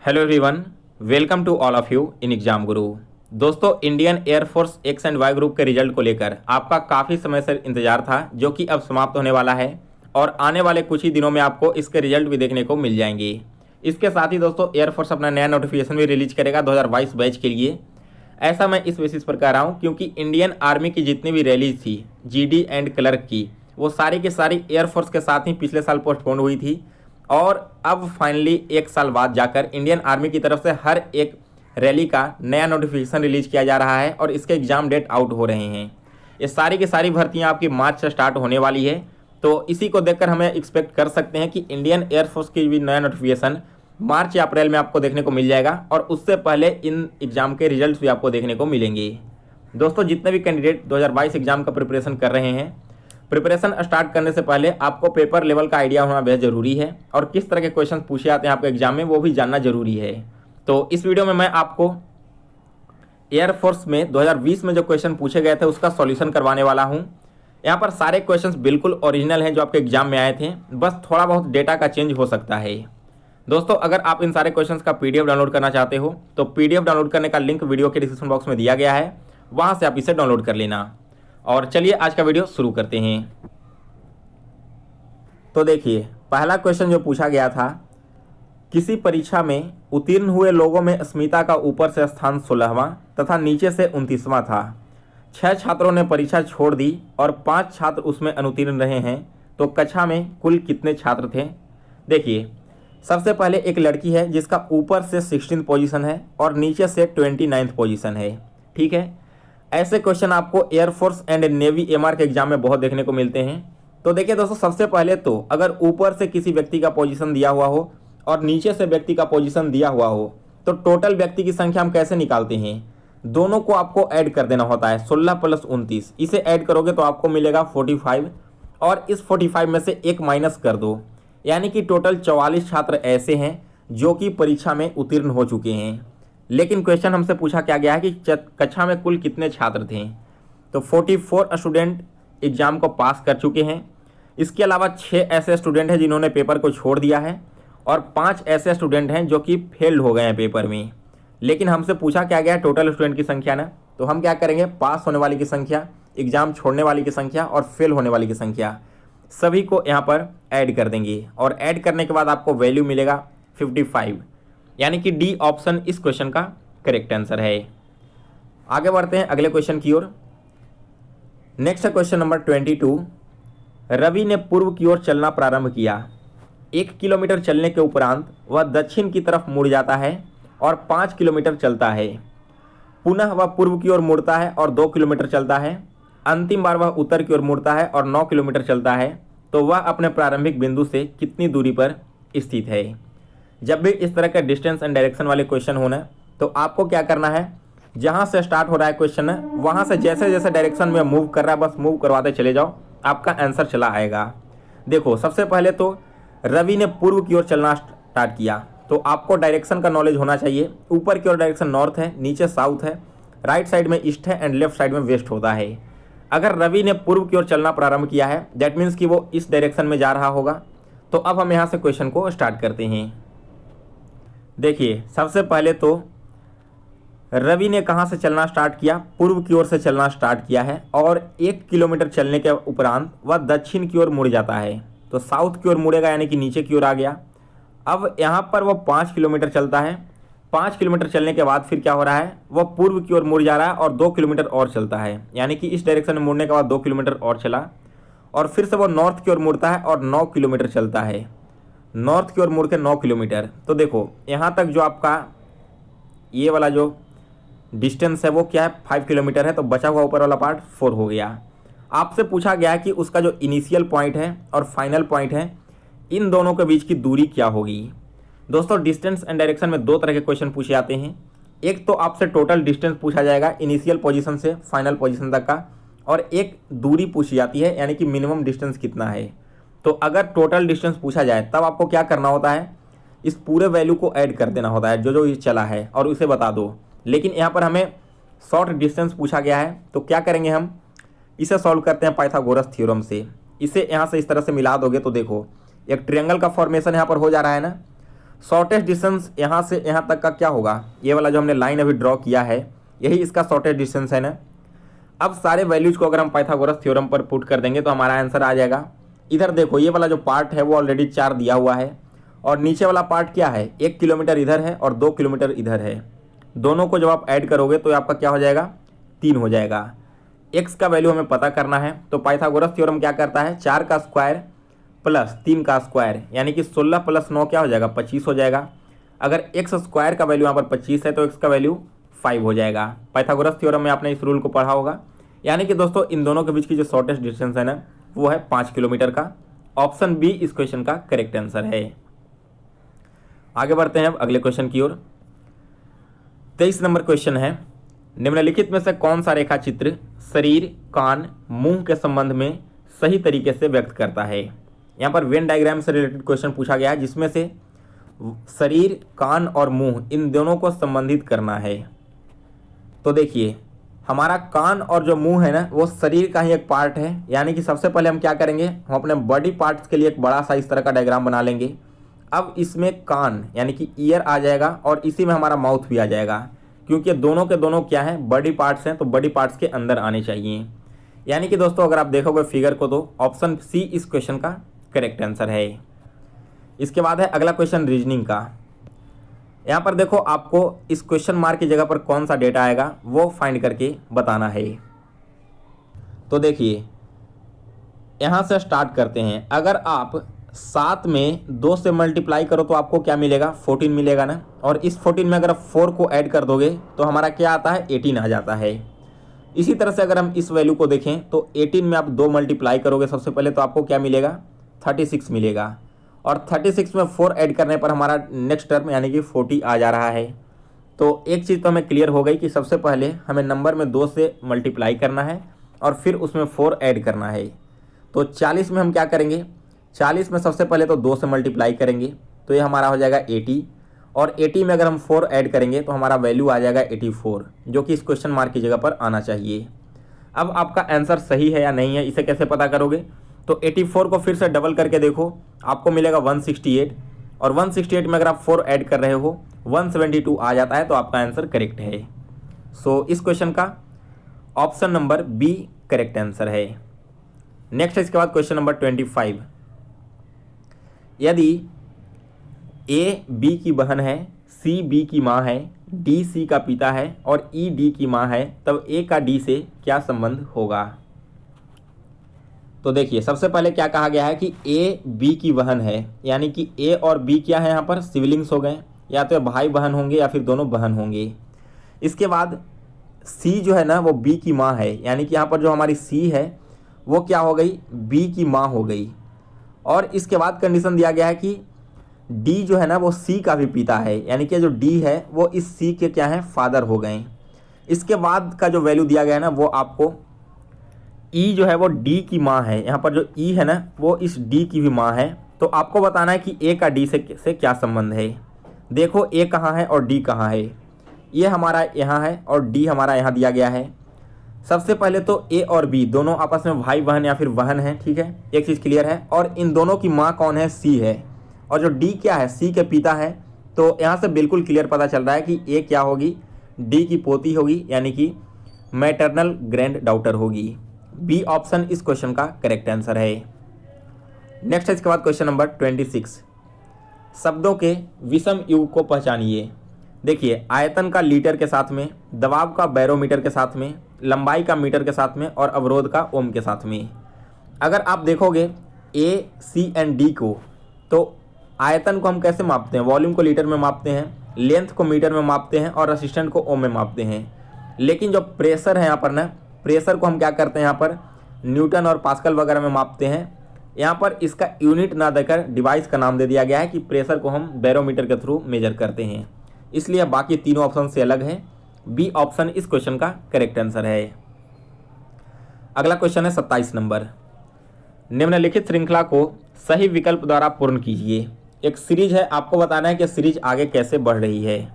Hello everyone, welcome to all of you in exam Guru. दोस्तों, Indian air force X and Y group के result को लेकर आपका काफ़ी समय से इंतजार था, जो कि अब समाप्त होने वाला है और आने वाले कुछ ही दिनों में आपको इसके रिजल्ट भी देखने को मिल जाएंगे। इसके साथ ही दोस्तों, एयरफोर्स अपना नया नोटिफिकेशन भी रिलीज करेगा 2022 बैच के लिए। ऐसा मैं इस बेसिस पर कह रहा हूँ क्योंकि इंडियन आर्मी की जितनी भी रैलीज थी जीडी एंड क्लर्क की, वो सारी की सारी एयरफोर्स के साथ ही पिछले साल पोस्टपोन हुई थी और अब फाइनली एक साल बाद जाकर इंडियन आर्मी की तरफ से हर एक रैली का नया नोटिफिकेशन रिलीज किया जा रहा है और इसके एग्ज़ाम डेट आउट हो रहे हैं। ये सारी की सारी भर्तियां आपकी मार्च से स्टार्ट होने वाली है, तो इसी को देखकर हमें एक्सपेक्ट कर सकते हैं कि इंडियन एयरफोर्स की भी नया नोटिफिकेशन मार्च या अप्रैल में आपको देखने को मिल जाएगा और उससे पहले इन एग्ज़ाम के रिजल्ट भी आपको देखने को मिलेंगे। दोस्तों, जितने भी कैंडिडेट 2022 एग्ज़ाम का प्रिपरेशन कर रहे हैं, प्रिपरेशन स्टार्ट करने से पहले आपको पेपर लेवल का आइडिया होना बेहद ज़रूरी है और किस तरह के क्वेश्चन पूछे आते हैं आपके एग्जाम में वो भी जानना जरूरी है। तो इस वीडियो में मैं आपको एयरफोर्स में 2020 में जो क्वेश्चन पूछे गए थे उसका सॉल्यूशन करवाने वाला हूं। यहाँ पर सारे क्वेश्चंस बिल्कुल ओरिजिनल हैं जो आपके एग्जाम में आए थे, बस थोड़ा बहुत डेटा का चेंज हो सकता है। दोस्तों, अगर आप इन सारे क्वेश्चंस का पीडीएफ डाउनलोड करना चाहते हो तो पीडीएफ डाउनलोड करने का लिंक वीडियो के डिस्क्रिप्शन बॉक्स में दिया गया है, वहाँ से आप इसे डाउनलोड कर लेना। और चलिए आज का वीडियो शुरू करते हैं। तो देखिए, पहला क्वेश्चन जो पूछा गया था, किसी परीक्षा में उत्तीर्ण हुए लोगों में स्मिता का ऊपर से स्थान 16वां तथा नीचे से 29वां था। 6 छात्रों ने परीक्षा छोड़ दी और 5 छात्र उसमें अनुत्तीर्ण रहे हैं, तो कक्षा में कुल कितने छात्र थे? देखिए, सबसे पहले एक लड़की है जिसका ऊपर से 16 पोजीशन है और नीचे से 29 पोजीशन है। ठीक है, ऐसे क्वेश्चन आपको एयरफोर्स एंड नेवी एमआर के एग्जाम में बहुत देखने को मिलते हैं। तो देखिए दोस्तों, सबसे पहले तो अगर ऊपर से किसी व्यक्ति का पोजीशन दिया हुआ हो और नीचे से व्यक्ति का पोजीशन दिया हुआ हो, तो टोटल व्यक्ति की संख्या हम कैसे निकालते हैं? दोनों को आपको ऐड कर देना होता है। 16 + 29, इसे ऐड करोगे तो आपको मिलेगा 45 और इस 45 में से एक माइनस कर दो, यानी कि टोटल 44 छात्र ऐसे हैं जो कि परीक्षा में उत्तीर्ण हो चुके हैं। लेकिन क्वेश्चन हमसे पूछा क्या गया है कि कक्षा में कुल कितने छात्र थे? तो 44 स्टूडेंट एग्जाम को पास कर चुके हैं। इसके अलावा 6 ऐसे स्टूडेंट हैं जिन्होंने पेपर को छोड़ दिया है और 5 ऐसे स्टूडेंट हैं जो कि फेल्ड हो गए हैं पेपर में। लेकिन हमसे पूछा क्या गया, टोटल स्टूडेंट की संख्या ना, तो हम क्या करेंगे, पास होने वाली की संख्या, एग्जाम छोड़ने वाली की संख्या और फेल होने वाली की संख्या, सभी को यहाँ पर ऐड कर देंगे और ऐड करने के बाद आपको वैल्यू मिलेगा 55, यानी कि डी ऑप्शन इस क्वेश्चन का करेक्ट आंसर है। आगे बढ़ते हैं अगले क्वेश्चन की ओर। नेक्स्ट है क्वेश्चन नंबर 22। रवि ने पूर्व की ओर चलना प्रारंभ किया। 1 किलोमीटर चलने के उपरांत वह दक्षिण की तरफ मुड़ जाता है और 5 किलोमीटर चलता है। पुनः वह पूर्व की ओर मुड़ता है और 2 किलोमीटर चलता है। अंतिम बार वह उत्तर की ओर मुड़ता है और 9 किलोमीटर चलता है। तो वह अपने प्रारंभिक बिंदु से कितनी दूरी पर स्थित है? जब भी इस तरह के डिस्टेंस एंड डायरेक्शन वाले क्वेश्चन होना, तो आपको क्या करना है, जहाँ से स्टार्ट हो रहा है क्वेश्चन है वहाँ से जैसे जैसे डायरेक्शन में मूव कर रहा है बस मूव करवाते चले जाओ, आपका आंसर चला आएगा। देखो, सबसे पहले तो रवि ने पूर्व की ओर चलना स्टार्ट किया, तो आपको डायरेक्शन का नॉलेज होना चाहिए। ऊपर की ओर डायरेक्शन नॉर्थ है, नीचे साउथ है, राइट साइड में ईस्ट है एंड लेफ्ट साइड में वेस्ट होता है। अगर रवि ने पूर्व की ओर चलना प्रारंभ किया है, दैट मीन्स कि वो इस डायरेक्शन में जा रहा होगा। तो अब हम यहाँ से क्वेश्चन को स्टार्ट करते हैं। देखिए, सबसे पहले तो रवि ने कहाँ से चलना स्टार्ट किया? पूर्व की ओर से चलना स्टार्ट किया है और 1 किलोमीटर चलने के उपरांत वह दक्षिण की ओर मुड़ जाता है, तो साउथ की ओर मुड़ेगा, यानी कि नीचे की ओर आ गया। अब यहाँ पर वह 5 किलोमीटर चलता है। 5 किलोमीटर चलने के बाद फिर क्या हो रहा है, वह पूर्व की ओर मुड़ जा रहा है और 2 किलोमीटर और चलता है, यानी कि इस डायरेक्शन में मुड़ने के बाद 2 किलोमीटर और चला और फिर से वो नॉर्थ की ओर मुड़ता है और 9 किलोमीटर चलता है। नॉर्थ की ओर मुड़ के 9 किलोमीटर। तो देखो, यहाँ तक जो आपका ये वाला जो डिस्टेंस है वो क्या है, 5 किलोमीटर है, तो बचा हुआ ऊपर वाला पार्ट 4 हो गया। आपसे पूछा गया कि उसका जो इनिशियल पॉइंट है और फाइनल पॉइंट है, इन दोनों के बीच की दूरी क्या होगी? दोस्तों, डिस्टेंस एंड डायरेक्शन में 2 तरह के क्वेश्चन पूछे जाते हैं। एक तो आपसे टोटल डिस्टेंस पूछा जाएगा इनिशियल पोजीशन से फाइनल पोजीशन तक का, और एक दूरी पूछी जाती है, यानी कि मिनिमम डिस्टेंस कितना है। तो अगर टोटल डिस्टेंस पूछा जाए तब आपको क्या करना होता है, इस पूरे वैल्यू को ऐड कर देना होता है जो जो ये चला है और उसे बता दो। लेकिन यहाँ पर हमें शॉर्ट डिस्टेंस पूछा गया है, तो क्या करेंगे, हम इसे सॉल्व करते हैं पाइथागोरस थ्योरम से। इसे यहाँ से इस तरह से मिला दोगे तो देखो, एक ट्रायंगल का फॉर्मेशन यहाँ पर हो जा रहा है ना। शॉर्टेस्ट डिस्टेंस यहाँ से यहाँ तक का क्या होगा, ये वाला जो हमने लाइन अभी ड्रॉ किया है यही इसका शॉर्टेस्ट डिस्टेंस है ना। अब सारे वैल्यूज को अगर हम पाइथागोरस थ्योरम पर पुट कर देंगे तो हमारा आंसर आ जाएगा। इधर देखो ये वाला जो पार्ट है वो ऑलरेडी 4 दिया हुआ है और नीचे वाला पार्ट क्या है, 1 किलोमीटर इधर है और 2 किलोमीटर इधर है। दोनों को जब आप ऐड करोगे तो आपका क्या हो जाएगा, 3 हो जाएगा। x का वैल्यू हमें पता करना है तो पाइथागोरस थ्योरम क्या करता है, 4 का स्क्वायर प्लस 3 का स्क्वायर यानी कि 16 प्लस 9 क्या हो जाएगा, 25 हो जाएगा। अगर x स्क्वायर का वैल्यू यहाँ पर 25 है तो x का वैल्यू 5 हो जाएगा। पाइथागोरस थ्योरम में आपने इस रूल को पढ़ा होगा। यानी कि दोस्तों इन दोनों के बीच की जो शॉर्टेस्ट डिस्टेंस है ना वो है 5 किलोमीटर का। ऑप्शन बी इस क्वेश्चन का करेक्ट आंसर है। आगे बढ़ते हैं अब अगले क्वेश्चन की ओर। 23 नंबर क्वेश्चन है, निम्नलिखित में से कौन सा रेखा चित्र शरीर, कान, मुंह के संबंध में सही तरीके से व्यक्त करता है। यहाँ पर वेन डायग्राम से रिलेटेड क्वेश्चन पूछा गया है जिसमें से शरीर, कान और मुंह इन दोनों को संबंधित करना है। तो देखिए हमारा कान और जो मुंह है ना वो शरीर का ही एक पार्ट है। यानी कि सबसे पहले हम क्या करेंगे, हम अपने बॉडी पार्ट्स के लिए एक बड़ा सा इस तरह का डायग्राम बना लेंगे। अब इसमें कान यानी कि ईयर आ जाएगा और इसी में हमारा माउथ भी आ जाएगा, क्योंकि दोनों के दोनों क्या है, बॉडी पार्ट्स हैं, तो बॉडी पार्ट्स के अंदर आने चाहिए। यानी कि दोस्तों अगर आप देखोगे फिगर को तो ऑप्शन सी इस क्वेश्चन का करेक्ट आंसर है। इसके बाद है अगला क्वेश्चन रीजनिंग का। यहाँ पर देखो आपको इस क्वेश्चन मार्क की जगह पर कौन सा डेटा आएगा वो फाइंड करके बताना है। तो देखिए यहाँ से स्टार्ट करते हैं। अगर आप 7 में 2 से मल्टीप्लाई करो तो आपको क्या मिलेगा, 14 मिलेगा ना। और इस 14 में अगर आप 4 को ऐड कर दोगे तो हमारा क्या आता है, 18 आ जाता है। इसी तरह से अगर हम इस वैल्यू को देखें तो 18 में आप 2 मल्टीप्लाई करोगे सबसे पहले तो आपको क्या मिलेगा, 36 मिलेगा। और 36 में 4 ऐड करने पर हमारा नेक्स्ट टर्म यानी कि 40 आ जा रहा है। तो एक चीज़ तो हमें क्लियर हो गई कि सबसे पहले हमें नंबर में 2 से मल्टीप्लाई करना है और फिर उसमें 4 ऐड करना है। तो 40 में हम क्या करेंगे, 40 में सबसे पहले तो 2 से मल्टीप्लाई करेंगे तो ये हमारा हो जाएगा 80। और 80 में अगर हम 4 ऐड करेंगे तो हमारा वैल्यू आ जाएगा 84, जो कि इस क्वेश्चन मार्क की जगह पर आना चाहिए। अब आपका आंसर सही है या नहीं है इसे कैसे पता करोगे, तो 84 को फिर से डबल करके देखो, आपको मिलेगा 168। और 168 में अगर आप 4 ऐड कर रहे हो 172 आ जाता है, तो आपका आंसर करेक्ट है। सो इस क्वेश्चन का option number B correct answer है। नेक्स्ट इसके बाद क्वेश्चन नंबर 25। यदि ए बी की बहन है, सी बी की माँ है, डी सी का पिता है और ई डी की माँ है, तब ए का डी से क्या संबंध होगा। तो देखिए सबसे पहले क्या कहा गया है कि ए बी की बहन है, यानी कि ए और बी क्या है, यहाँ पर सिबलिंग्स हो गए, या तो भाई बहन होंगे या फिर दोनों बहन होंगे। इसके बाद सी जो है ना वो बी की माँ है, यानी कि यहाँ पर जो हमारी सी है वो क्या हो गई, बी की माँ हो गई। और इसके बाद कंडीशन दिया गया है कि डी जो है ना वो सी का भी पिता है, यानी कि जो डी है वो इस सी के क्या है, फादर हो गए। इसके बाद का जो वैल्यू दिया गया है ना वो आपको ई जो है वो डी की माँ है, यहाँ पर जो ई है ना वो इस डी की भी माँ है। तो आपको बताना है कि ए का डी से क्या संबंध है। देखो ए कहाँ है और डी कहाँ है, ये हमारा यहाँ है और डी हमारा यहाँ दिया गया है। सबसे पहले तो ए और बी दोनों आपस में भाई बहन या फिर बहन है, ठीक है, एक चीज़ क्लियर है। और इन दोनों की माँ कौन है, सी है। और जो डी क्या है, सी के पिता है। तो यहाँ से बिल्कुल क्लियर पता चल रहा है कि ए क्या होगी, डी की पोती होगी, यानी कि मैटरनल ग्रैंड डॉटर होगी। बी ऑप्शन इस क्वेश्चन का करेक्ट आंसर है। नेक्स्ट है इसके बाद क्वेश्चन नंबर 26। शब्दों के विषम युग को पहचानिए। देखिए आयतन का लीटर के साथ में, दबाव का बैरोमीटर के साथ में, लंबाई का मीटर के साथ में और अवरोध का ओम के साथ में। अगर आप देखोगे ए सी एंड डी को, तो आयतन को हम कैसे मापते हैं, वॉल्यूम को लीटर में मापते हैं, लेंथ को मीटर में मापते हैं और रेसिस्टेंस को ओम में मापते हैं। लेकिन जो प्रेशर है यहाँ पर ना, प्रेशर को हम क्या करते हैं, यहाँ पर न्यूटन और पास्कल वगैरह में मापते हैं। यहाँ पर इसका यूनिट ना देकर डिवाइस का नाम दे दिया गया है कि प्रेशर को हम बैरोमीटर के थ्रू मेजर करते हैं, इसलिए बाकी तीनों ऑप्शन से अलग है। बी ऑप्शन इस क्वेश्चन का करेक्ट आंसर है। अगला क्वेश्चन है 27 नंबर। निम्नलिखित श्रृंखला को सही विकल्प द्वारा पूर्ण कीजिए। एक सीरीज है, आपको बताना है कि सीरीज आगे कैसे बढ़ रही है।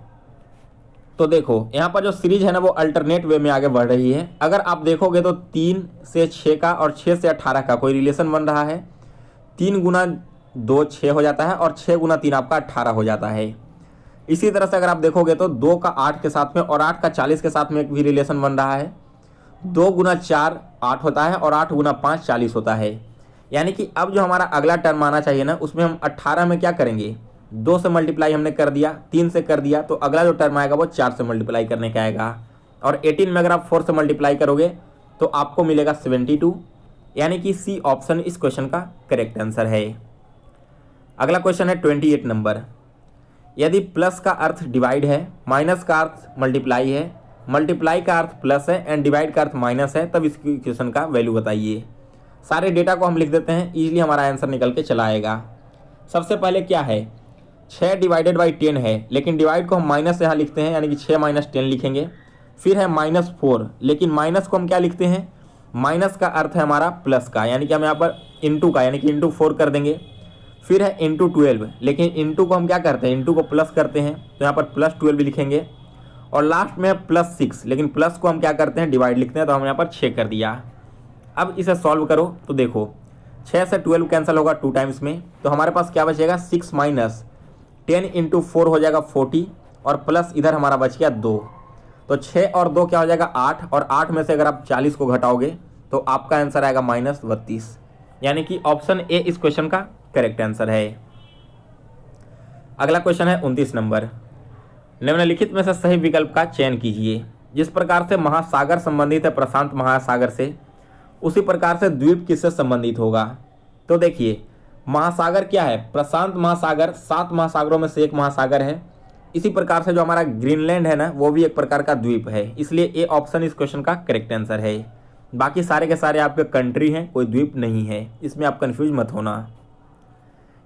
तो देखो यहाँ पर जो सीरीज है ना वो अल्टरनेट वे में आगे बढ़ रही है। अगर आप देखोगे तो 3 से 6 का और 6 से 18 का कोई रिलेशन बन रहा है। 3 गुना 2 6 हो जाता है और 6 गुना 3 आपका 18 हो जाता है। इसी तरह से अगर आप देखोगे तो 2 का 8 के साथ में और 8 का 40 के साथ में एक भी रिलेशन बन रहा है। 2 गुना 4 8 होता है और 8 गुना 5 40 होता है। यानी कि अब जो हमारा अगला टर्म आना चाहिए ना, उसमें हम 18 में क्या करेंगे, 2 से मल्टीप्लाई हमने कर दिया, 3 से कर दिया, तो अगला जो टर्म आएगा वो 4 से मल्टीप्लाई करने का आएगा। और 18 में अगर आप 4 से मल्टीप्लाई करोगे तो आपको मिलेगा 72। यानी कि सी ऑप्शन इस क्वेश्चन का करेक्ट आंसर है। अगला क्वेश्चन है 28 नंबर। यदि प्लस का अर्थ डिवाइड है, माइनस का अर्थ मल्टीप्लाई है, मल्टीप्लाई का अर्थ प्लस है एंड डिवाइड का अर्थ माइनस है, तब इस क्वेश्चन का वैल्यू बताइए। सारे डेटा को हम लिख देते हैं, इजीली हमारा आंसर निकल के चला आएगा। सबसे पहले क्या है, 6 डिवाइडेड बाई 10 है, लेकिन डिवाइड को हम माइनस यहाँ लिखते हैं, यानी कि 6 माइनस 10 लिखेंगे। फिर है -4, लेकिन माइनस को हम क्या लिखते हैं, माइनस का अर्थ है हमारा प्लस का, यानी कि हम यहाँ पर इंटू का यानी कि इंटू 4 कर देंगे। फिर है इंटू 12, लेकिन इंटू को हम क्या करते हैं, इंटू को प्लस करते हैं, तो यहाँ पर +12 लिखेंगे। और लास्ट में है +6, लेकिन प्लस को हम क्या करते हैं, डिवाइड लिखते हैं, तो हम यहाँ पर 6 कर दिया। अब इसे सॉल्व करो तो देखो 6 से 12 कैंसिल होगा 2 टाइम्स में, तो हमारे पास क्या बचेगा, 6 माइनस 10 इंटू 4 हो जाएगा 40, और प्लस इधर हमारा बच गया 2, तो 6 और 2 क्या हो जाएगा 8, और 8 में से अगर आप 40 को घटाओगे तो आपका आंसर आएगा -32। यानी कि ऑप्शन ए इस क्वेश्चन का करेक्ट आंसर है। अगला क्वेश्चन है 29 नंबर। निम्नलिखित में से सही विकल्प का चयन कीजिए। जिस प्रकार से महासागर संबंधित है प्रशांत महासागर से, उसी प्रकार से द्वीप किससे संबंधित होगा। तो देखिए महासागर क्या है, प्रशांत महासागर 7 महासागरों में से एक महासागर है। इसी प्रकार से जो हमारा ग्रीनलैंड है ना, वो भी एक प्रकार का द्वीप है, इसलिए ए ऑप्शन इस क्वेश्चन का करेक्ट आंसर है। बाकी सारे के सारे आपके कंट्री हैं, कोई द्वीप नहीं है, इसमें आप कंफ्यूज मत होना।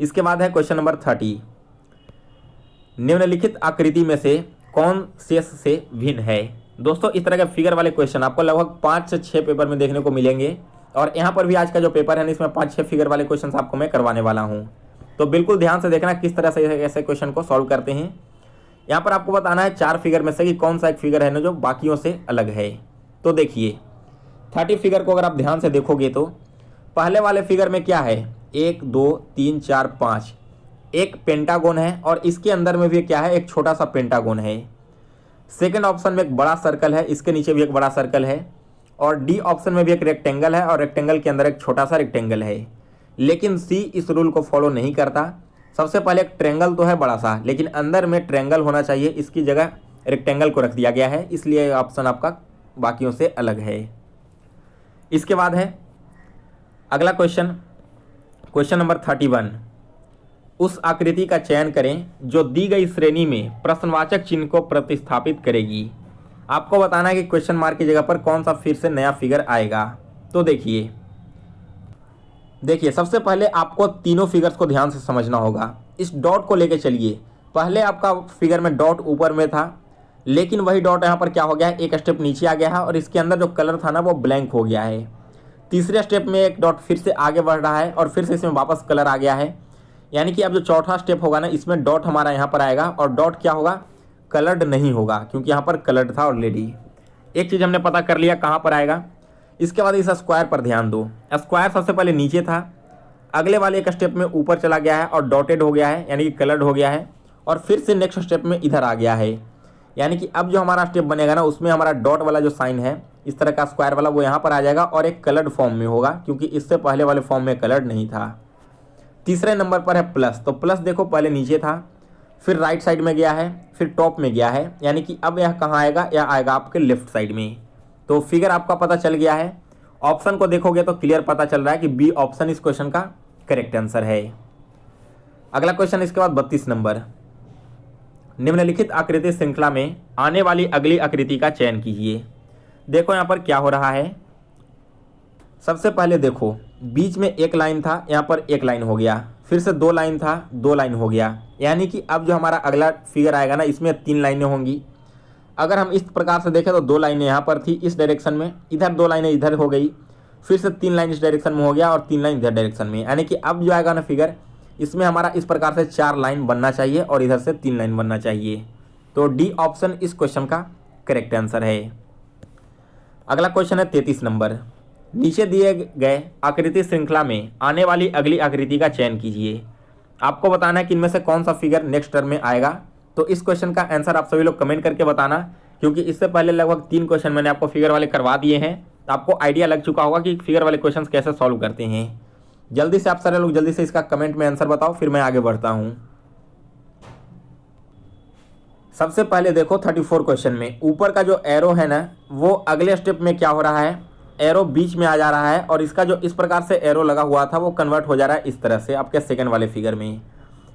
इसके बाद है क्वेश्चन नंबर 30। निम्नलिखित आकृति में से कौन शेष से भिन्न है। दोस्तों इस तरह के फिगर वाले क्वेश्चन आपको लगभग 5 से 6 पेपर में देखने को मिलेंगे, और यहाँ पर भी आज का जो पेपर है इसमें 5-6 फिगर वाले क्वेश्चन आपको मैं करवाने वाला हूँ। तो बिल्कुल ध्यान से देखना किस तरह से ऐसे क्वेश्चन को सॉल्व करते हैं। यहाँ पर आपको बताना है 4 फिगर में से कि कौन सा एक फिगर है ना जो बाकियों से अलग है। तो देखिए 30 फिगर को अगर आप ध्यान से देखोगे तो पहले वाले फिगर में क्या है, 1 2 3 4 5, एक पेंटागोन है, और इसके अंदर में भी क्या है, एक छोटा सा पेंटागोन है। सेकंड ऑप्शन में एक बड़ा सर्कल है, इसके नीचे भी एक बड़ा सर्कल है, और डी ऑप्शन में भी एक रेक्टेंगल है, और रेक्टेंगल के अंदर एक छोटा सा रेक्टेंगल है। लेकिन सी इस रूल को फॉलो नहीं करता। सबसे पहले एक ट्रेंगल तो है बड़ा सा, लेकिन अंदर में ट्रेंगल होना चाहिए, इसकी जगह रेक्टेंगल को रख दिया गया है, इसलिए ऑप्शन आपका बाकियों से अलग है। इसके बाद है अगला क्वेश्चन, क्वेश्चन नंबर 31। उस आकृति का चयन करें जो दी गई श्रेणी में प्रश्नवाचक चिन्ह को प्रतिस्थापित करेगी। आपको बताना है कि क्वेश्चन मार्क की जगह पर कौन सा फिर से नया फिगर आएगा। तो देखिए सबसे पहले आपको तीनों फिगर्स को ध्यान से समझना होगा। इस डॉट को लेके चलिए, पहले आपका फिगर में डॉट ऊपर में था, लेकिन वही डॉट यहाँ पर क्या हो गया है, एक स्टेप नीचे आ गया है, और इसके अंदर जो कलर था ना वो ब्लैंक हो गया है। तीसरे स्टेप में एक डॉट फिर से आगे बढ़ रहा है, और फिर से इसमें वापस कलर आ गया है। यानी कि अब जो चौथा स्टेप होगा ना, इसमें डॉट हमारा यहाँ पर आएगा, और डॉट क्या होगा, कलर्ड नहीं होगा, क्योंकि यहाँ पर कलर्ड था ऑलरेडी। एक चीज़ हमने पता कर लिया कहाँ पर आएगा। इसके बाद इस स्क्वायर पर ध्यान दो, स्क्वायर सबसे पहले नीचे था, अगले वाले एक स्टेप में ऊपर चला गया है और डॉटेड हो गया है, यानी कि कलर्ड हो गया है, और फिर से नेक्स्ट स्टेप में इधर आ गया है। यानी कि अब जो हमारा स्टेप बनेगा ना, उसमें हमारा डॉट वाला जो साइन है इस तरह का स्क्वायर वाला, वो यहाँ पर आ जाएगा और एक कलर्ड फॉर्म में होगा, क्योंकि इससे पहले वाले फॉर्म में कलर्ड नहीं था। तीसरे नंबर पर है प्लस, तो प्लस देखो पहले नीचे था, फिर राइट साइड में गया है, फिर टॉप में गया है, यानी कि अब यह कहाँ आएगा, यह आएगा आपके लेफ्ट साइड में। तो फिगर आपका पता चल गया है। ऑप्शन को देखोगे तो क्लियर पता चल रहा है कि बी ऑप्शन इस क्वेश्चन का करेक्ट आंसर है। अगला क्वेश्चन इसके बाद 32 नंबर। निम्नलिखित आकृति श्रृंखला में आने वाली अगली आकृति का चयन कीजिए। देखो यहाँ पर क्या हो रहा है, सबसे पहले देखो बीच में एक लाइन था, यहाँ पर एक लाइन हो गया, फिर से 2 लाइन था, 2 लाइन हो गया, यानी कि अब जो हमारा अगला फिगर आएगा ना, इसमें 3 लाइनें होंगी। अगर हम इस प्रकार से देखें तो 2 लाइनें यहाँ पर थी इस डायरेक्शन में, इधर 2 लाइनें इधर हो गई, फिर से 3 लाइन इस डायरेक्शन में हो गया, और 3 लाइन इधर डायरेक्शन में, यानी कि अब जो आएगा ना फिगर, इसमें हमारा इस प्रकार से 4 लाइन बनना चाहिए और इधर से 3 लाइन बनना चाहिए। तो डी ऑप्शन इस क्वेश्चन का करेक्ट आंसर है। अगला क्वेश्चन है 33 नंबर। नीचे दिए गए आकृति श्रृंखला में आने वाली अगली आकृति का चयन कीजिए। आपको बताना है कि इनमें से कौन सा फिगर नेक्स्ट टर्म में आएगा। तो इस क्वेश्चन का आंसर आप सभी लोग कमेंट करके बताना, क्योंकि इससे पहले लगभग 3 क्वेश्चन मैंने आपको फिगर वाले करवा दिए हैं, तो आपको आइडिया लग चुका होगा कि फिगर वाले क्वेश्चन कैसे सॉल्व करते हैं। जल्दी से आप सारे लोग जल्दी से इसका कमेंट में आंसर बताओ, फिर मैं आगे बढ़ता हूँ। सबसे पहले देखो 34 क्वेश्चन में ऊपर का जो एरो है ना, वो अगले स्टेप में क्या हो रहा है, एरो बीच में आ जा रहा है, और इसका जो इस प्रकार से एरो लगा हुआ था वो कन्वर्ट हो जा रहा है इस तरह से आपके सेकंड वाले फिगर में।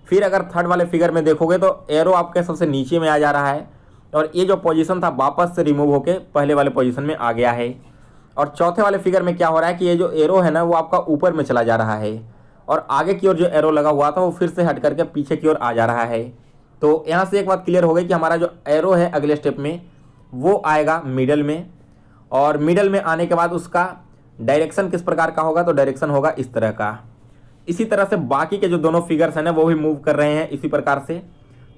फिर अगर थर्ड वाले फिगर में देखोगे तो एरो आपके सबसे नीचे में आ जा रहा है, और ये जो पोजीशन था वापस से रिमूव होके पहले वाले पोजीशन में आ गया है। और चौथे वाले फिगर में क्या हो रहा है कि ये जो एरो है ना वो आपका ऊपर में चला जा रहा है, और आगे की ओर जो एरो लगा हुआ था वो फिर से हट करके पीछे की ओर आ जा रहा है। तो यहाँ से एक बात क्लियर हो गई कि हमारा जो एरो है अगले स्टेप में वो आएगा मिडल में, और मिडल में आने के बाद उसका डायरेक्शन किस प्रकार का होगा, तो डायरेक्शन होगा इस तरह का। इसी तरह से बाकी के जो दोनों फिगर्स हैं ना वो भी मूव कर रहे हैं इसी प्रकार से।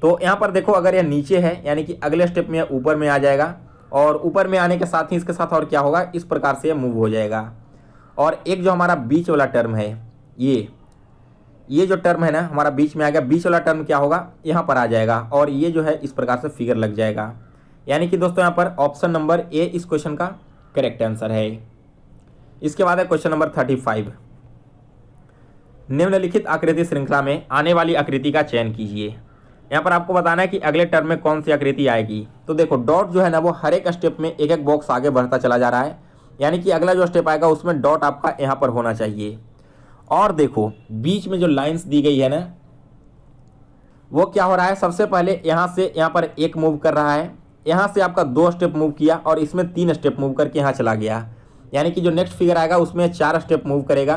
तो यहाँ पर देखो अगर यह नीचे है यानी कि अगले स्टेप में ऊपर में आ जाएगा, और ऊपर में आने के साथ ही इसके साथ और क्या होगा, इस प्रकार से मूव हो जाएगा। और एक जो हमारा बीच वाला टर्म है, ये जो टर्म है ना हमारा बीच में आ गया, बीच वाला टर्म क्या होगा, यहाँ पर आ जाएगा, और ये जो है इस प्रकार से फिगर लग जाएगा। यानी कि दोस्तों यहाँ पर ऑप्शन नंबर ए इस क्वेश्चन का करेक्ट आंसर है। इसके बाद है क्वेश्चन नंबर 35। निम्नलिखित आकृति श्रृंखला में आने वाली आकृति का चयन कीजिए। यहाँ पर आपको बताना है कि अगले टर्म में कौन सी आकृति आएगी। तो देखो डॉट जो है ना वो हर एक स्टेप में एक एक बॉक्स आगे बढ़ता चला जा रहा है, यानी कि अगला जो स्टेप आएगा उसमें डॉट आपका यहाँ पर होना चाहिए। और देखो बीच में जो लाइंस दी गई है ना वो क्या हो रहा है, सबसे पहले यहाँ से यहाँ पर एक मूव कर रहा है, यहाँ से आपका 2 स्टेप मूव किया, और इसमें 3 स्टेप मूव करके यहाँ चला गया। यानी कि जो नेक्स्ट फिगर आएगा उसमें 4 स्टेप मूव करेगा।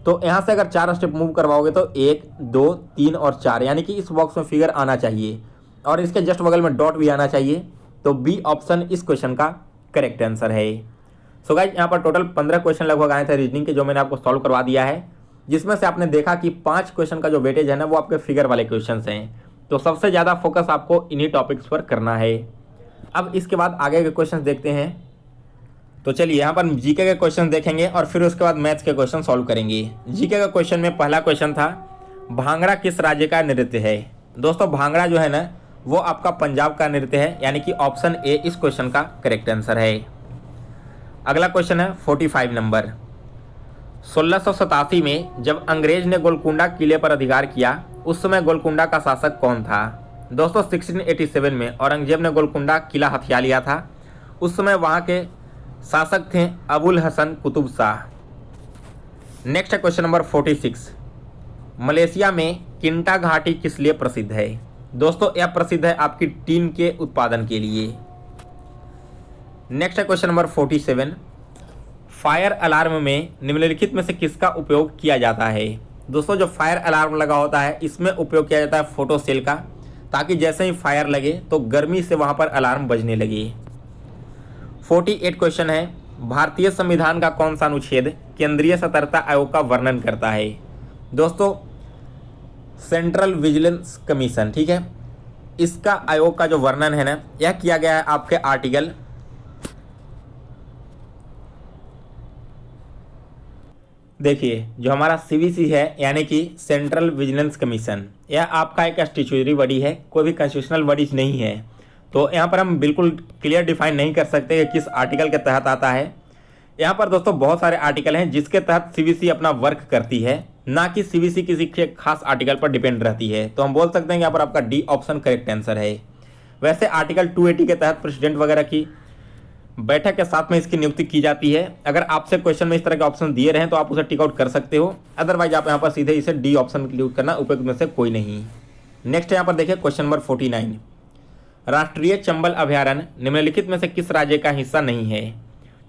तो यहाँ से अगर 4 स्टेप मूव करवाओगे तो 1 2 3 और 4, यानी कि इस बॉक्स में फिगर आना चाहिए, और इसके जस्ट बगल में डॉट भी आना चाहिए। तो बी ऑप्शन इस क्वेश्चन का करेक्ट आंसर है। सो गाइस यहाँ पर टोटल 15 क्वेश्चन लगभग आए थे रीजनिंग के, जो मैंने आपको सॉल्व करवा दिया है, जिसमें से आपने देखा कि 5 क्वेश्चन का जो वेटेज है ना वो आपके फिगर वाले क्वेश्चन हैं। तो सबसे ज़्यादा फोकस आपको इन्हीं टॉपिक्स पर करना है। अब इसके बाद आगे के क्वेश्चन देखते हैं। तो चलिए यहाँ पर जीके के क्वेश्चन देखेंगे और फिर उसके बाद मैथ्स के क्वेश्चन सॉल्व करेंगे। जीके का क्वेश्चन में पहला क्वेश्चन था, भांगड़ा किस राज्य का नृत्य है। दोस्तों भांगड़ा जो है ना वो आपका पंजाब का नृत्य है, यानी कि ऑप्शन ए इस क्वेश्चन का करेक्ट आंसर है। अगला क्वेश्चन है 45 नंबर। 1687 में जब अंग्रेज ने गोलकुंडा किले पर अधिकार किया उस समय गोलकुंडा का शासक कौन था। दोस्तों 1687 में औरंगजेब ने गोलकुंडा किला हथिया लिया था। उस समय वहाँ के शासक थे अबुल हसन कुतुब शाह। नेक्स्ट है क्वेश्चन नंबर 46। मलेशिया में किंटा घाटी किस लिए प्रसिद्ध है। दोस्तों यह प्रसिद्ध है आपकी टीन के उत्पादन के लिए। नेक्स्ट है क्वेश्चन नंबर 47। फायर अलार्म में निम्नलिखित में से किसका उपयोग किया जाता है। दोस्तों जो फायर अलार्म लगा होता है इसमें उपयोग किया जाता है फोटो सेल का, ताकि जैसे ही फायर लगे तो गर्मी से वहां पर अलार्म बजने लगे। 48 क्वेश्चन है, भारतीय संविधान का कौन सा अनुच्छेद केंद्रीय सतर्कता आयोग का वर्णन करता है। दोस्तों सेंट्रल विजिलेंस कमीशन, ठीक है, इसका आयोग का जो वर्णन है ना यह किया गया है आपके आर्टिकल, देखिए जो हमारा सीवीसी है यानी कि सेंट्रल विजिलेंस कमीशन, यह आपका एक स्टैट्यूटरी बॉडी है, कोई भी कॉन्स्टिट्यूशनल बॉडीज नहीं है। तो यहाँ पर हम बिल्कुल क्लियर डिफाइन नहीं कर सकते कि किस आर्टिकल के तहत आता है। यहाँ पर दोस्तों बहुत सारे आर्टिकल हैं जिसके तहत सीवीसी अपना वर्क करती है, ना कि सीवीसी किसी के खास आर्टिकल पर डिपेंड रहती है। तो हम बोल सकते हैं यहाँ पर आपका डी ऑप्शन करेक्ट आंसर है। वैसे आर्टिकल 280 के तहत प्रेसिडेंट वगैरह की बैठक के साथ में इसकी नियुक्ति की जाती है। अगर आपसे क्वेश्चन में इस तरह के ऑप्शन दिए रहे तो आप उसे टिक आउट कर सकते हो, अदरवाइज आप यहाँ पर सीधे इसे डी ऑप्शन क्लिक करना, उपयुक्त में से कोई नहीं। नेक्स्ट यहाँ पर देखिए क्वेश्चन नंबर 49। राष्ट्रीय चंबल अभयारण्य निम्नलिखित में से किस राज्य का हिस्सा नहीं है।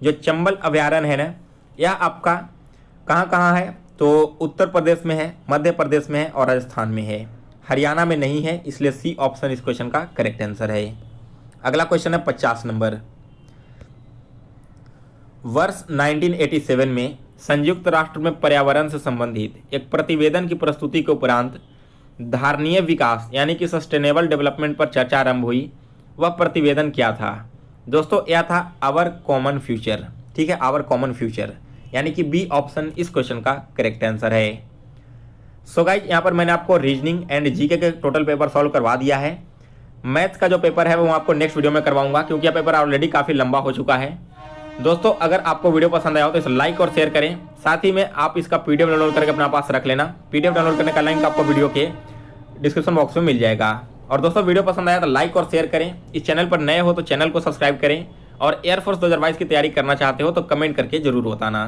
जो चंबल अभयारण्य है ना यह आपका कहाँ कहाँ है, तो उत्तर प्रदेश में है, मध्य प्रदेश में है और राजस्थान में है, हरियाणा में नहीं है, इसलिए सी ऑप्शन इस क्वेश्चन का करेक्ट आंसर है। अगला क्वेश्चन है 50 नंबर। वर्ष 1987 में संयुक्त राष्ट्र में पर्यावरण से संबंधित एक प्रतिवेदन की प्रस्तुति के उपरांत धारणीय विकास यानी कि सस्टेनेबल डेवलपमेंट पर चर्चा आरंभ हुई। वह प्रतिवेदन क्या था। दोस्तों यह था आवर कॉमन फ्यूचर, ठीक है, आवर कॉमन फ्यूचर, यानी कि बी ऑप्शन इस क्वेश्चन का करेक्ट आंसर है। सो गाइज यहाँ पर मैंने आपको रीजनिंग एंड जीके के टोटल पेपर सॉल्व करवा दिया है। मैथ्स का जो पेपर है वो मैं आपको नेक्स्ट वीडियो में करवाऊंगा, क्योंकि यह पेपर ऑलरेडी काफ़ी लंबा हो चुका है। दोस्तों अगर आपको वीडियो पसंद आया हो तो इसे लाइक और शेयर करें। साथ ही में आप इसका पीडीएफ डाउनलोड करके अपने पास रख लेना। पीडीएफ डाउनलोड करने का लिंक आपको वीडियो के डिस्क्रिप्शन बॉक्स में मिल जाएगा। और दोस्तों वीडियो पसंद आया तो लाइक और शेयर करें। इस चैनल पर नए हो तो चैनल को सब्सक्राइब करें। और एयरफोर्स 2022 की तैयारी करना चाहते हो तो कमेंट करके जरूर बताना।